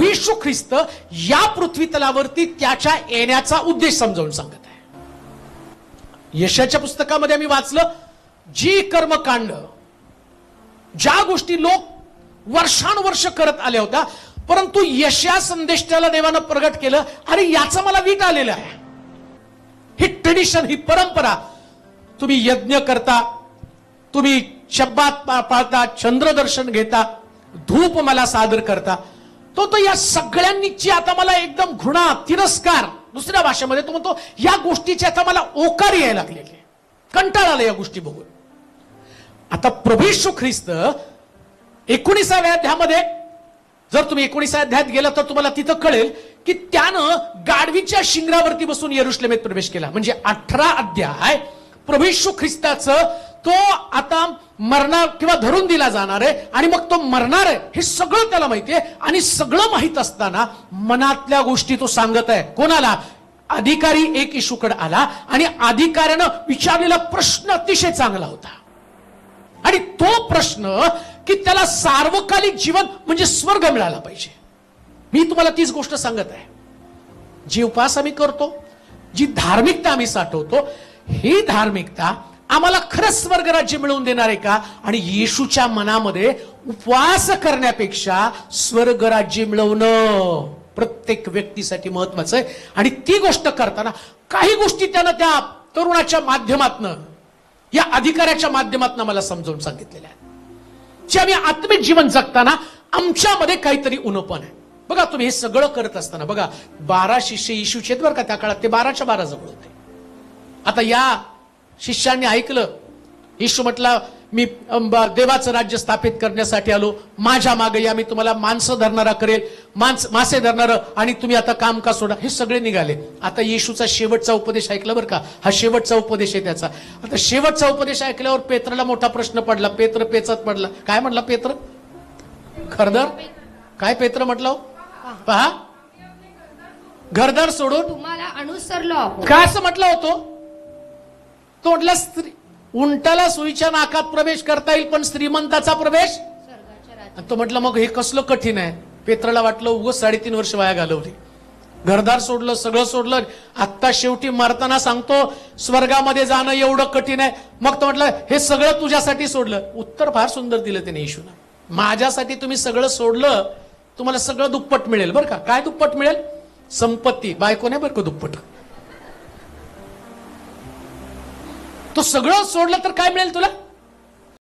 प्रभू येशू ख्रिस्त या पृथ्वी तलावरती त्याच्या येण्याचा उद्देश समजावून सांगत आहे। यशाच्या पुस्तकामध्ये आम्ही वाचलं, जी कर्मकांड, ज्या गोष्टी लोक वर्षानुवर्ष करत आल्या होत्या, परंतु यशा संदेष्टाला देवानं प्रगट केलं, अरे याचं मला वीट आलेलं आहे। ही ट्रेडिशन, ही परंपरा, तुम्ही यज्ञ करता, तुम्ही शब्दात पाळता, चंद्रदर्शन घेता, धूप मला सादर करता, तो या सगळ्यांची आता मला एकदम घृणा, तिरस्कार, दुसऱ्या भाषेमध्ये तो म्हणतो या गोष्टीची आता मला ओकार यायला लागलेली, कंटाळा आला या गोष्टी बघून। आता प्रभू येशू ख्रिस्त 19व्या अध्यायामध्ये, जर तुम्ही 19व्या अध्यायात गेला तर तुम्हाला तिथं कळेल की त्यानं गाढवीच्या शिंगरावरती बसून यरुशलेमेत प्रवेश केला। म्हणजे 18 अध्याय प्रभू येशू ख्रिस्ताचं, तो आता मरणार किंवा धरून दिला जाणार आहे आणि मग तो मरणार आहे हे सगळं त्याला माहिती आहे। आणि सगळं माहित असताना मनातल्या गोष्टी तो सांगत आहे कोणाला? अधिकारी एक येशूकडे आला आणि अधिकाऱ्यानं विचारलेला प्रश्न अतिशय चांगला होता, आणि तो प्रश्न की त्याला सार्वकालिक जीवन म्हणजे स्वर्ग मिळाला पाहिजे। मी तुम्हाला तीच गोष्ट सांगत आहे, जी उपवास आम्ही करतो, जी धार्मिकता आम्ही साठवतो, ही धार्मिकता आम्हाला खरंच स्वर्ग राज्य मिळवून देणार आहे का? आणि येशूच्या मनामध्ये उपवास करण्यापेक्षा स्वर्ग राज्य मिळवणं प्रत्येक व्यक्तीसाठी महत्वाचं आहे। आणि ती गोष्ट करताना काही गोष्टी त्यानं त्या तरुणाच्या माध्यमातनं, या अधिकाऱ्याच्या माध्यमातनं मला समजावून सांगितलेल्या आहेत, जे आम्ही आत्मिक जीवन जगताना आमच्यामध्ये काहीतरी उणपण आहे। बघा, तुम्ही हे सगळं करत असताना बघा, 12 शिष्य येशूचे बरं का, त्या काळात ते 12च्या 12 जवळ होते। आता या शिष्यांनी ऐकलं, येशू म्हटला मी देवाचं राज्य स्थापित करण्यासाठी आलो, माझ्या मागे या, मी तुम्हाला माणसं धरणारा करेल, मासे धरणारं, आणि तुम्ही आता काम का सोडा। हे सगळे निघाले। आता येशूचा शेवटचा उपदेश ऐकला बरं का, हा शेवटचा उपदेश आहे त्याचा। आता शेवटचा उपदेश ऐकल्यावर पेत्रला मोठा प्रश्न पडला, पेत्र पेचत पडला। काय म्हटला पेत्र? खरदर? काय पेत्र म्हटलं? पहा, घरदार सोडून तुम्हाला अनुसरलो। काय असं म्हटलं होतं? तो म्हटला उंटाला सुईच्या नाकात प्रवेश करता येईल, पण श्रीमंताचा प्रवेश। तो म्हटलं मग हे कसलं कठीण आहे। पेत्राला वाटलं उगाच 3.5 वर्ष वाया घालवली, घरदार सोडलं, सगळं सोडलं, आता शेवटी मरताना सांगतो स्वर्गामध्ये जाणं एवढं कठीण आहे। मग तो म्हटलं हे सगळं तुझ्यासाठी सोडलं। उत्तर फार सुंदर दिलं त्याने येशूनं, माझ्यासाठी तुम्ही सगळं सोडलं, तुम्हाला सगळं दुप्पट मिळेल बरं का। काय दुप्पट मिळेल? संपत्ती, बायको नाही बरं का दुप्पट। तो सगळं सोडलं तर काय मिळेल तुला?